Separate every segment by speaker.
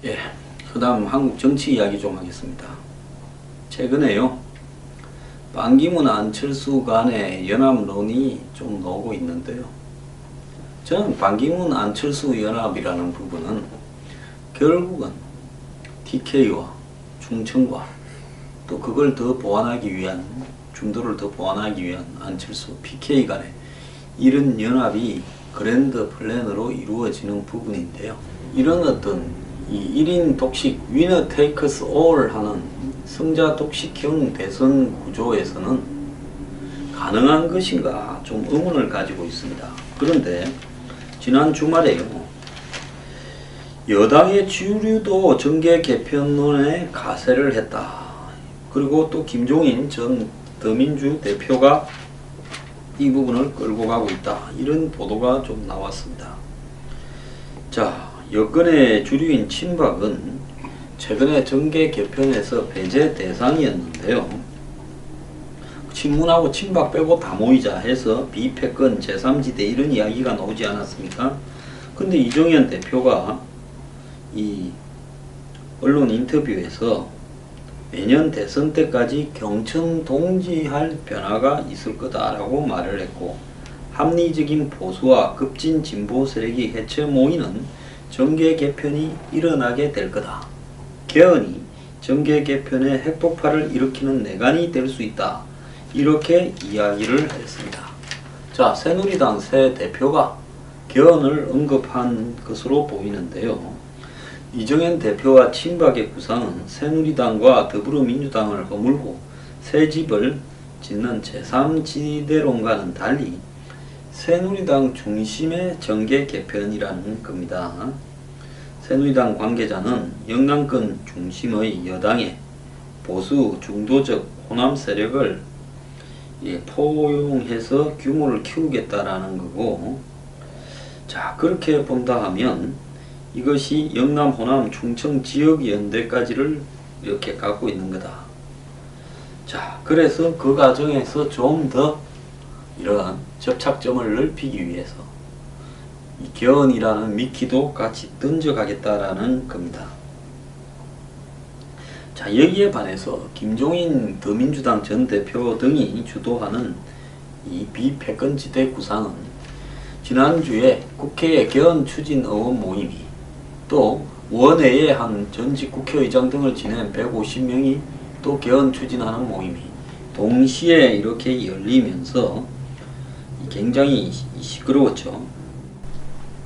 Speaker 1: 예, 그 다음 한국 정치 이야기 좀 하겠습니다. 최근에요, 반기문 안철수 간의 연합론이 좀 나오고 있는데요. 저는 반기문 안철수 연합이라는 부분은 결국은 TK와 충청과 또 그걸 더 보완하기 위한, 중도를 더 보완하기 위한 안철수, PK 간의 이런 연합이 그랜드 플랜으로 이루어지는 부분인데요. 이런 어떤 이 1인 독식, 위너 테이크스 올 하는 승자 독식형 대선 구조에서는 가능한 것인가 좀 의문을 가지고 있습니다. 그런데 지난 주말에요, 여당의 주류도 정계 개편론에 가세를 했다. 그리고 또 김종인 전 더민주 대표가 이 부분을 끌고 가고 있다. 이런 보도가 좀 나왔습니다. 자, 여권의 주류인 친박은 최근에 정계 개편에서 배제 대상이었는데요. 친문하고 친박 빼고 다 모이자 해서 비패권 제3지대 이런 이야기가 나오지 않았습니까? 근데 이정현 대표가 이 언론 인터뷰에서 내년 대선 때까지 경청 동지할 변화가 있을 거다라고 말을 했고, 합리적인 보수와 급진 진보 세력이 해체 모이는 정계 개편이 일어나게 될 거다. 개헌이 정계 개편의 핵폭발을 일으키는 내관이 될 수 있다. 이렇게 이야기를 했습니다. 자, 새누리당 새 대표가 개헌을 언급한 것으로 보이는데요. 이정현 대표와 친박의 구상은 새누리당과 더불어민주당을 허물고 새 집을 짓는 제3지대론과는 달리 새누리당 중심의 정계 개편이라는 겁니다. 새누리당 관계자는 영남권 중심의 여당의 보수 중도적 호남 세력을 포용해서 규모를 키우겠다라는 거고, 자, 그렇게 본다 하면 이것이 영남, 호남, 충청 지역연대까지를 이렇게 갖고 있는 거다. 자, 그래서 그 과정에서 좀 더 이러한 접착점을 넓히기 위해서 이 개헌이라는 미끼도 같이 던져가겠다라는 겁니다. 자, 여기에 반해서 김종인 더민주당 전 대표 등이 주도하는 이 비패권지대 구상은 지난주에 국회의 개헌 추진 의원 모임이, 또 원외에 한 전직 국회의장 등을 지낸 150명이 또 개헌 추진하는 모임이 동시에 이렇게 열리면서 굉장히 시끄러웠죠.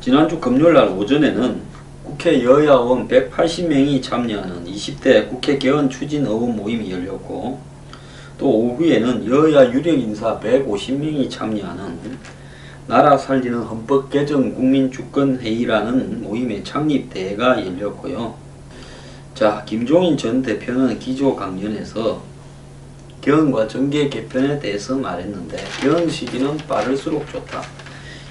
Speaker 1: 지난주 금요일날 오전에는 국회 여야의원 180명이 참여하는 20대 국회 개헌 추진 의원 모임이 열렸고, 또 오후에는 여야 유력 인사 150명이 참여하는 나라 살리는 헌법 개정 국민주권회의라는 모임의 창립대회가 열렸고요. 자, 김종인 전 대표는 기조 강연에서 개헌과 정계 개편에 대해서 말했는데, 개헌 시기는 빠를수록 좋다.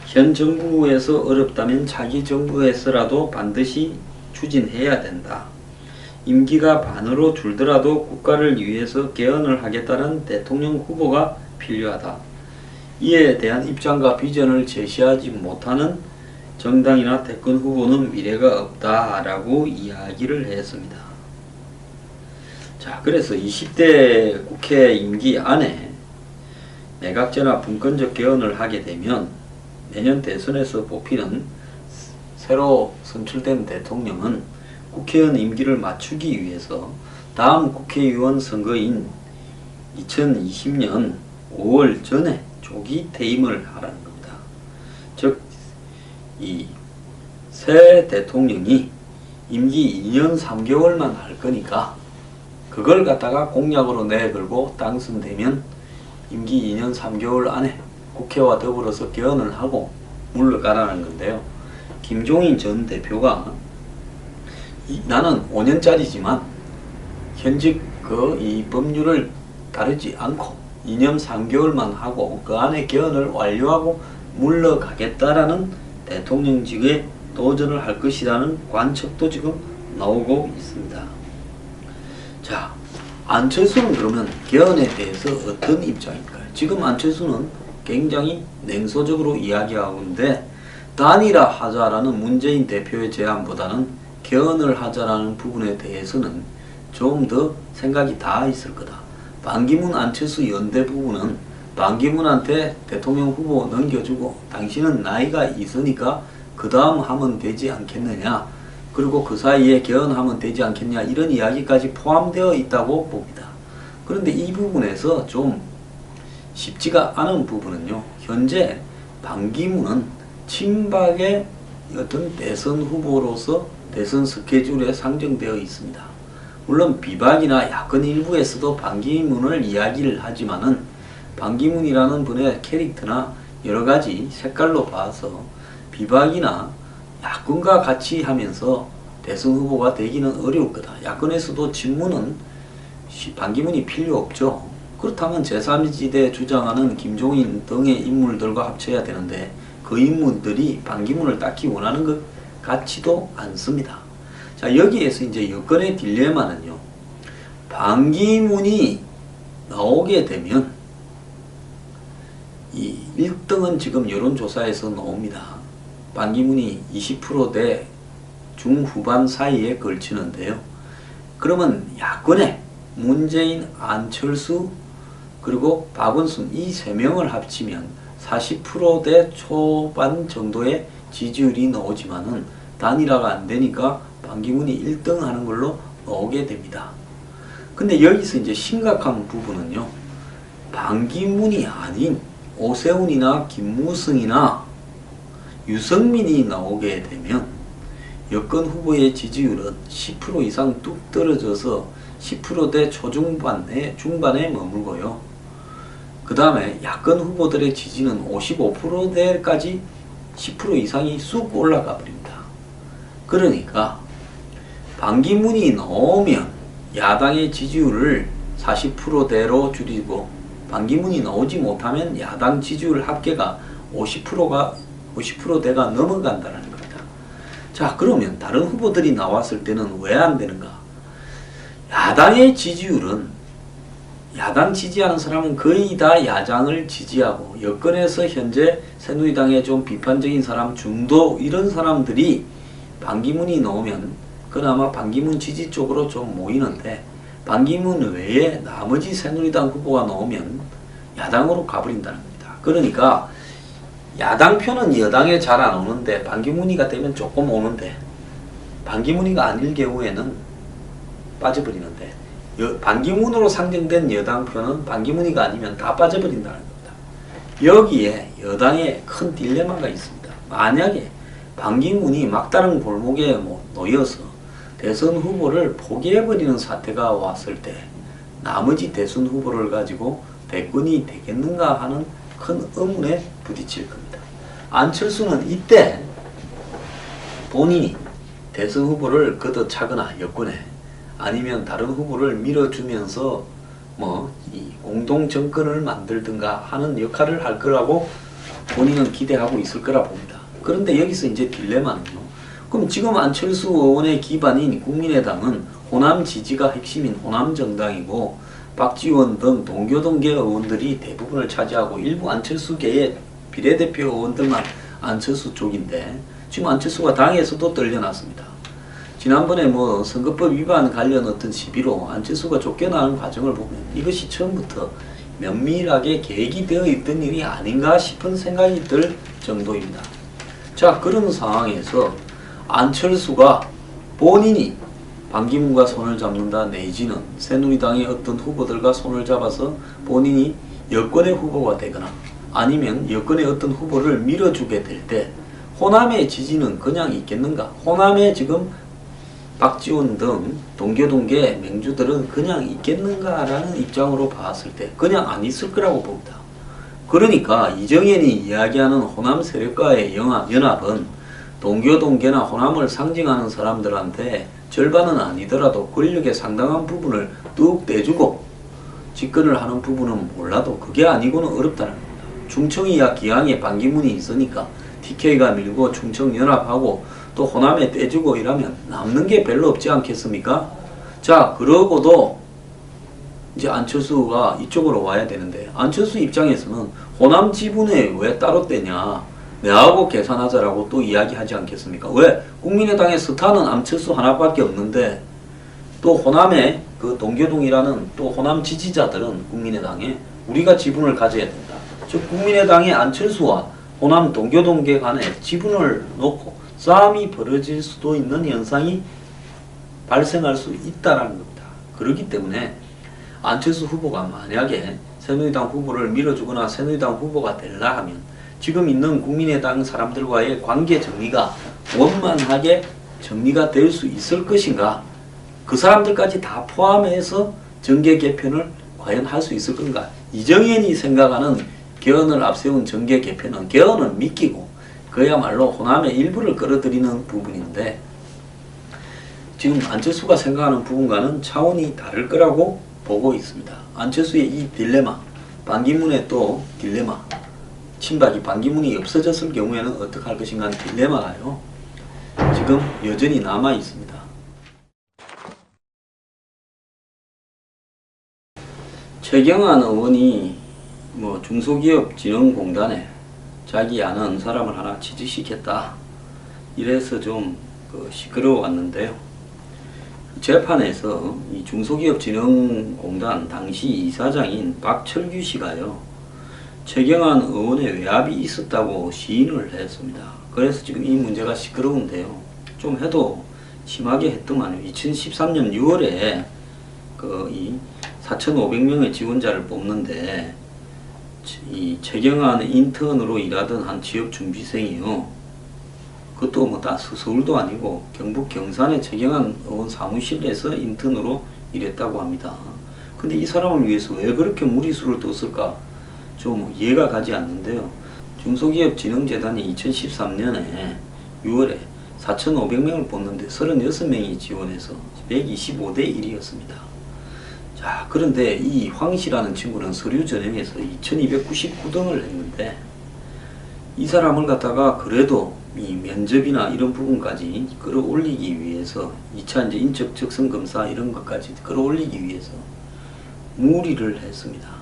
Speaker 1: 현 정부에서 어렵다면 차기 정부에서라도 반드시 추진해야 된다. 임기가 반으로 줄더라도 국가를 위해서 개헌을 하겠다는 대통령 후보가 필요하다. 이에 대한 입장과 비전을 제시하지 못하는 정당이나 대권 후보는 미래가 없다라고 이야기를 했습니다. 자, 그래서 20대 국회 임기 안에 내각제나 분권적 개헌을 하게 되면 내년 대선에서 뽑히는 새로 선출된 대통령은 국회의원 임기를 맞추기 위해서 다음 국회의원 선거인 2020년 5월 전에 조기 퇴임을 하라는 겁니다. 즉, 이 새 대통령이 임기 2년 3개월만 할 거니까 그걸 갖다가 공약으로 내걸고 당선되면 임기 2년 3개월 안에 국회와 더불어서 개헌을 하고 물러가라는 건데요. 김종인 전 대표가 나는 5년짜리지만 현직 이 법률을 따르지 않고 2년 3개월만 하고 그 안에 개헌을 완료하고 물러가겠다라는 대통령직에 도전을 할 것이라는 관측도 지금 나오고 있습니다. 자, 안철수는 그러면 개헌에 대해서 어떤 입장일까요? 지금 안철수는 굉장히 냉소적으로 이야기하고 있는데, 단일화 하자라는 문재인 대표의 제안보다는 개헌을 하자라는 부분에 대해서는 좀 더 생각이 다 있을 거다. 반기문 안철수 연대 부분은 반기문한테 대통령 후보 넘겨주고 당신은 나이가 있으니까 그 다음 하면 되지 않겠느냐, 그리고 그 사이에 개헌하면 되지 않겠냐, 이런 이야기까지 포함되어 있다고 봅니다. 그런데 이 부분에서 좀 쉽지가 않은 부분은요, 현재 반기문은 친박의 어떤 대선 후보로서 대선 스케줄에 상정되어 있습니다. 물론 비박이나 야권 일부에서도 반기문을 이야기를 하지만은 반기문이라는 분의 캐릭터나 여러가지 색깔로 봐서 비박이나 야권과 같이 하면서 대선 후보가 되기는 어려울 거다. 야권에서도 친문은 반기문이 필요 없죠. 그렇다면 제3지대 주장하는 김종인 등의 인물들과 합쳐야 되는데 그 인물들이 반기문을 딱히 원하는 것 같지도 않습니다. 자, 여기에서 이제 여권의 딜레마는요, 반기문이 나오게 되면 이 1등은 지금 여론조사에서 나옵니다. 반기문이 20%대 중후반 사이에 걸치는데요. 그러면 야권에 문재인, 안철수, 그리고 박원순 이 세 명을 합치면 40%대 초반 정도의 지지율이 나오지만은 단일화가 안 되니까 반기문이 1등 하는 걸로 나오게 됩니다. 근데 여기서 이제 심각한 부분은요, 반기문이 아닌 오세훈이나 김무성이나 유승민이 나오게 되면 여권 후보의 지지율은 10% 이상 뚝 떨어져서 10%대 중반에 머물고요. 그 다음에 야권 후보들의 지지는 55%대까지 10% 이상이 쑥 올라가 버립니다. 그러니까 반기문이 나오면 야당의 지지율을 40%대로 줄이고 반기문이 나오지 못하면 야당 지지율 합계가 50%대가 넘어간다는 겁니다. 자, 그러면 다른 후보들이 나왔을 때는 왜 안 되는가? 야당의 지지율은, 야당 지지하는 사람은 거의 다 야당을 지지하고 여권에서 현재 새누리당의 좀 비판적인 사람, 중도 이런 사람들이 반기문이 나오면 그나마 반기문 지지 쪽으로 좀 모이는데 반기문 외에 나머지 새누리당 후보가 나오면 야당으로 가버린다는 겁니다. 그러니까 야당표는 여당에 잘 안 오는데 반기문이가 되면 조금 오는데 반기문이가 아닐 경우에는 빠져버리는데 반기문으로 상정된 여당표는 반기문이가 아니면 다 빠져버린다는 겁니다. 여기에 여당에 큰 딜레마가 있습니다. 만약에 반기문이 막다른 골목에 놓여서 대선 후보를 포기해버리는 사태가 왔을 때 나머지 대선 후보를 가지고 대권이 되겠는가 하는 큰 의문에 부딪힐 겁니다. 안철수는 이때 본인이 대선 후보를 걷어차거나 여권에 아니면 다른 후보를 밀어주면서 이 공동 정권을 만들든가 하는 역할을 할 거라고 본인은 기대하고 있을 거라 봅니다. 그런데 여기서 이제 딜레마는요. 그럼 지금 안철수 의원의 기반인 국민의당은 호남 지지가 핵심인 호남 정당이고 박지원 등 동교동계 의원들이 대부분을 차지하고 일부 안철수계의 비례대표 의원들만 안철수 쪽인데 지금 안철수가 당에서도 떨려났습니다. 지난번에 선거법 위반 관련 어떤 시비로 안철수가 쫓겨나는 과정을 보면 이것이 처음부터 면밀하게 계획이 되어 있던 일이 아닌가 싶은 생각이 들 정도입니다. 자, 그런 상황에서 안철수가 본인이 반기문과 손을 잡는다 내지는 새누리당의 어떤 후보들과 손을 잡아서 본인이 여권의 후보가 되거나 아니면 여권의 어떤 후보를 밀어주게 될 때 호남의 지지는 그냥 있겠는가? 호남에 지금 박지원 등 동교동계 맹주들은 그냥 있겠는가라는 입장으로 봤을 때 그냥 안 있을 거라고 봅니다. 그러니까 이정현이 이야기하는 호남 세력과의 연합은 동교동계나 호남을 상징하는 사람들한테 절반은 아니더라도 권력의 상당한 부분을 뚝 떼주고 집권을 하는 부분은 몰라도 그게 아니고는 어렵다는 겁니다. 충청이야 기왕에 반기문이 있으니까 TK가 밀고 충청 연합하고 또 호남에 떼주고 이러면 남는 게 별로 없지 않겠습니까? 자, 그러고도 이제 안철수가 이쪽으로 와야 되는데 안철수 입장에서는 호남 지분에 왜 따로 떼냐? 내하고 계산하자라고 또 이야기하지 않겠습니까? 왜? 국민의당의 스타는 안철수 하나밖에 없는데 또 호남의 그 동교동이라는 또 호남 지지자들은 국민의당에 우리가 지분을 가져야 된다. 즉 국민의당의 안철수와 호남 동교동계 간에 지분을 놓고 싸움이 벌어질 수도 있는 현상이 발생할 수 있다는 겁니다. 그렇기 때문에 안철수 후보가 만약에 새누리당 후보를 밀어주거나 새누리당 후보가 되려 하면 지금 있는 국민의당 사람들과의 관계 정리가 원만하게 정리가 될 수 있을 것인가? 그 사람들까지 다 포함해서 정계 개편을 과연 할 수 있을 건가? 이정현이 생각하는 개헌을 앞세운 정계 개편은 개헌은 믿기고 그야말로 호남의 일부를 끌어들이는 부분인데 지금 안철수가 생각하는 부분과는 차원이 다를 거라고 보고 있습니다. 안철수의 이 딜레마, 반기문의 또 딜레마, 친박이 반기문이 없어졌을 경우에는 어떻게 할 것인가 하는 딜레마가요. 지금 여전히 남아 있습니다. 최경환 의원이 중소기업진흥공단에 자기 아는 사람을 하나 취직시켰다. 이래서 좀 시끄러워왔는데요. 재판에서 이 중소기업진흥공단 당시 이사장인 박철규 씨가요. 최경환 의원의 외압이 있었다고 시인을 했습니다. 그래서 지금 이 문제가 시끄러운데요. 좀 해도 심하게 했더만요. 2013년 6월에 이 4,500명의 지원자를 뽑는데 이 최경환 인턴으로 일하던 한 취업준비생이요. 그것도 다 서울도 아니고 경북 경산의 최경환 의원 사무실에서 인턴으로 일했다고 합니다. 근데 이 사람을 위해서 왜 그렇게 무리수를 뒀을까? 좀 이해가 가지 않는데요. 중소기업진흥재단이 2013년에 6월에 4,500명을 뽑는데 36명이 지원해서 125대 1이었습니다. 자, 그런데 이 황씨라는 친구는 서류 전형에서 2299등을 했는데 이 사람을 갖다가 그래도 이 면접이나 이런 부분까지 끌어올리기 위해서 2차 이제 인적 적성 검사 이런 것까지 끌어올리기 위해서 무리를 했습니다.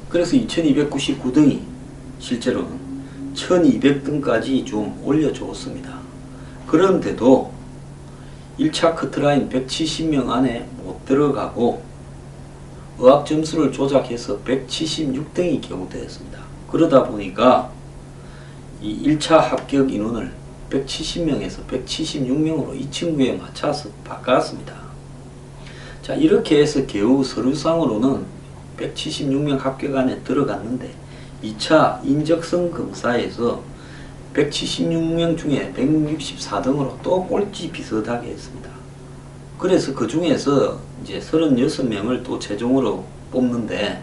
Speaker 1: 그래서 2299등이 실제로는 1200등까지 좀 올려줬습니다. 그런데도 1차 커트라인 170명 안에 못 들어가고 의학 점수를 조작해서 176등이 겨우 되었습니다. 그러다 보니까 이 1차 합격 인원을 170명에서 176명으로 이 친구에 맞춰서 바꿨습니다. 자, 이렇게 해서 겨우 서류상으로는 176명 합격 안에 들어갔는데 2차 인적성 검사에서 176명 중에 164등으로 또 꼴찌 비슷하게 했습니다. 그래서 그 중에서 이제 36명을 또 최종으로 뽑는데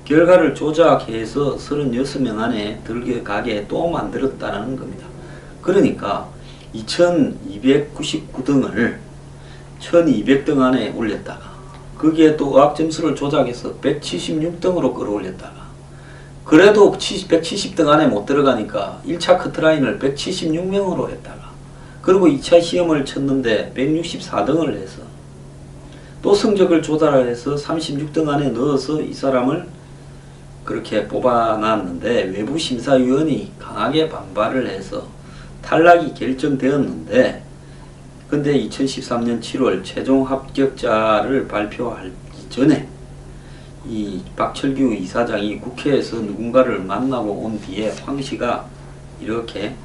Speaker 1: 결과를 조작해서 36명 안에 들어가게 또 만들었다는 겁니다. 그러니까 2299등을 1200등 안에 올렸다가 거기에 또 의학점수를 조작해서 176등으로 끌어올렸다가 그래도 170등 안에 못 들어가니까 1차 커트라인을 176명으로 했다가 그리고 2차 시험을 쳤는데 164등을 해서 또 성적을 조달해서 36등 안에 넣어서 이 사람을 그렇게 뽑아놨는데 외부 심사위원이 강하게 반발을 해서 탈락이 결정되었는데 근데 2013년 7월 최종 합격자를 발표하기 전에 이 박철규 이사장이 국회에서 누군가를 만나고 온 뒤에 황 씨가 이렇게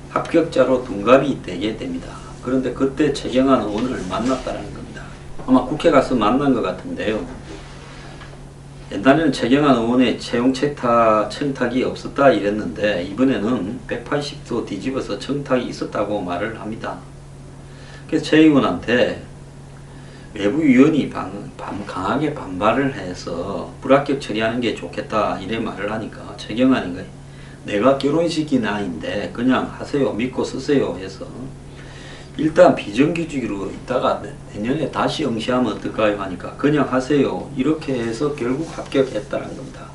Speaker 1: 합격자로 둔갑이 되게 됩니다. 그런데 그때 최경환 의원을 만났다는 겁니다. 아마 국회 가서 만난 것 같은데요. 옛날에는 최경환 의원의 채용 청탁이 없었다 이랬는데 이번에는 180도 뒤집어서 청탁이 있었다고 말을 합니다. 그래서 최 의원한테 외부위원이 강하게 반발을 해서 불합격 처리하는 게 좋겠다 이래 말을 하니까 최경환이 내가 결혼시킨 아이인데 그냥 하세요 믿고 쓰세요 해서 일단 비정규직으로 있다가 내년에 다시 응시하면 어떨까요 하니까 그냥 하세요 이렇게 해서 결국 합격했다는 겁니다.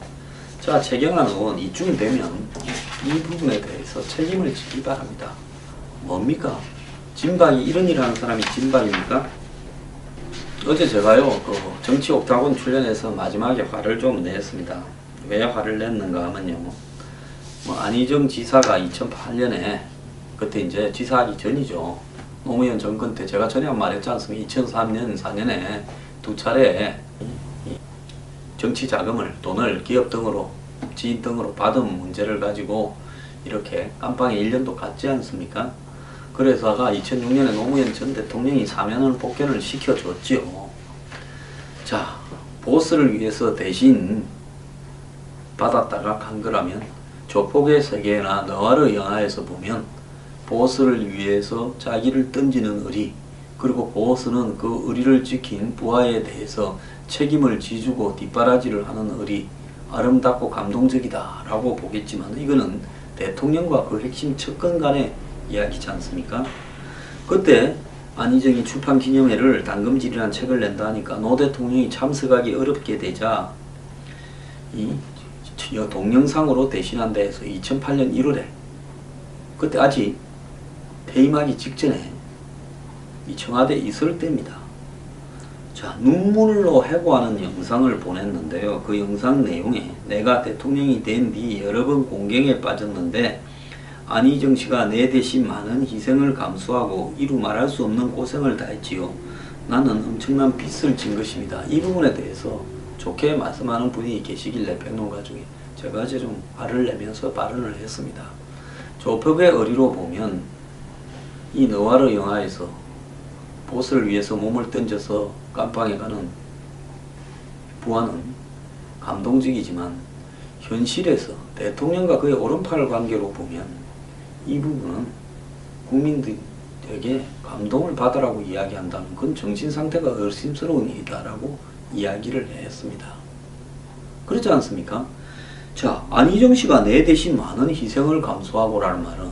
Speaker 1: 자, 최경환 의원 이쯤 되면 이 부분에 대해서 책임을 지기 바랍니다. 뭡니까? 진박이 이런 일 하는 사람이 진박입니까? 어제 제가요 정치 옥타곤 출연해서 마지막에 화를 좀 냈습니다. 왜 화를 냈는가 하면요 뭐 안희정 지사가 2008년에 그때 이제 지사하기 전이죠. 노무현 정권 때 제가 전에 말했지 않습니까? 2003년, 4년에 두 차례 정치 자금을, 돈을 기업 등으로, 지인 등으로 받은 문제를 가지고 이렇게 깜빵에 1년도 갔지 않습니까? 그래서가 2006년에 노무현 전 대통령이 사면을 복견을 시켜줬지요. 자, 보스를 위해서 대신 받았다가 간 거라면 조폭의 세계나 너와르 영화에서 보면 보스를 위해서 자기를 던지는 의리, 그리고 보스는 그 의리를 지킨 부하에 대해서 책임을 지주고 뒷바라지를 하는 의리, 아름답고 감동적이다 라고 보겠지만 이거는 대통령과 그 핵심 측근 간의 이야기지 않습니까? 그때 안희정이 출판기념회를 당금질이라는 책을 낸다 하니까 노 대통령이 참석하기 어렵게 되자 이 동영상으로 대신한다 해서 2008년 1월에 그때 아직 퇴임하기 직전에 이 청와대에 있을 때입니다. 자, 눈물로 해고하는 영상을 보냈는데요. 그 영상 내용에 내가 대통령이 된 뒤 여러 번 공경에 빠졌는데 안희정 씨가 내 대신 많은 희생을 감수하고 이루 말할 수 없는 고생을 다했지요. 나는 엄청난 빚을 진 것입니다. 이 부분에 대해서 좋게 말씀하는 분이 계시길래 평론가 중에 제가 이제 좀 화를 내면서 발언을 했습니다. 조폭의 의리로 보면 이 너와르 영화에서 보스를 위해서 몸을 던져서 깜빵에 가는 부하는 감동적이지만 현실에서 대통령과 그의 오른팔 관계로 보면 이 부분은 국민들에게 감동을 받으라고 이야기한다면 그건 정신상태가 의심스러운 일이다라고 이야기를 했습니다. 그렇지 않습니까? 자, 안희정 씨가 내 대신 많은 희생을 감수하고라는 말은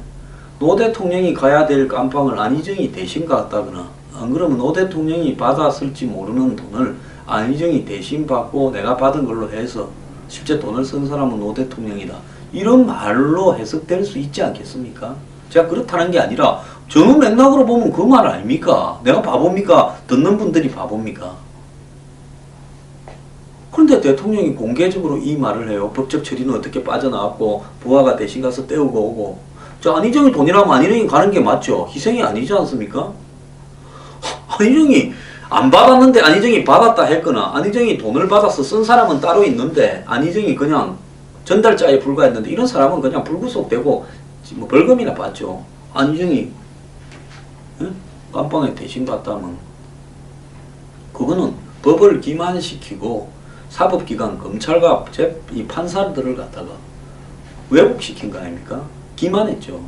Speaker 1: 노 대통령이 가야 될 깜빵을 안희정이 대신 갔다거나 안 그러면 노 대통령이 받았을지 모르는 돈을 안희정이 대신 받고 내가 받은 걸로 해서 실제 돈을 쓴 사람은 노 대통령이다. 이런 말로 해석될 수 있지 않겠습니까? 제가 그렇다는 게 아니라 저는 맥락으로 보면 그 말 아닙니까? 내가 바보입니까? 듣는 분들이 바보입니까? 그런데 대통령이 공개적으로 이 말을 해요. 법적 처리는 어떻게 빠져나왔고 부하가 대신 가서 떼우고 오고. 저 안희정이 돈이라면 안희정이 가는 게 맞죠? 희생이 아니지 않습니까? 안희정이 안 받았는데 안희정이 받았다 했거나 안희정이 돈을 받아서 쓴 사람은 따로 있는데 안희정이 그냥 전달자에 불과했는데 이런 사람은 그냥 불구속되고 뭐 벌금이나 받죠. 안희정이 깜빵에 대신 갔다면 그거는 법을 기만시키고 사법기관, 검찰과 이 판사들을 갖다가 왜곡시킨 거 아닙니까? 기만했죠.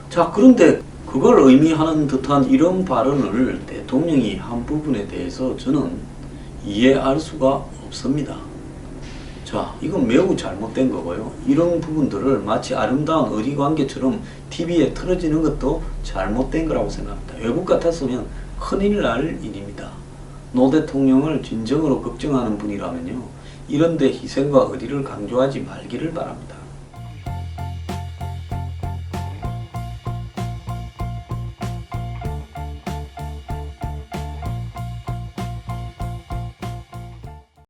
Speaker 1: 자, 그런데 그걸 의미하는 듯한 이런 발언을 대통령이 한 부분에 대해서 저는 이해할 수가 없습니다. 자, 이건 매우 잘못된 거고요. 이런 부분들을 마치 아름다운 의리관계처럼 TV에 틀어지는 것도 잘못된 거라고 생각합니다. 외국 같았으면 큰일 날 일입니다. 노 대통령을 진정으로 걱정하는 분이라면요, 이런데 희생과 의리를 강조하지 말기를 바랍니다.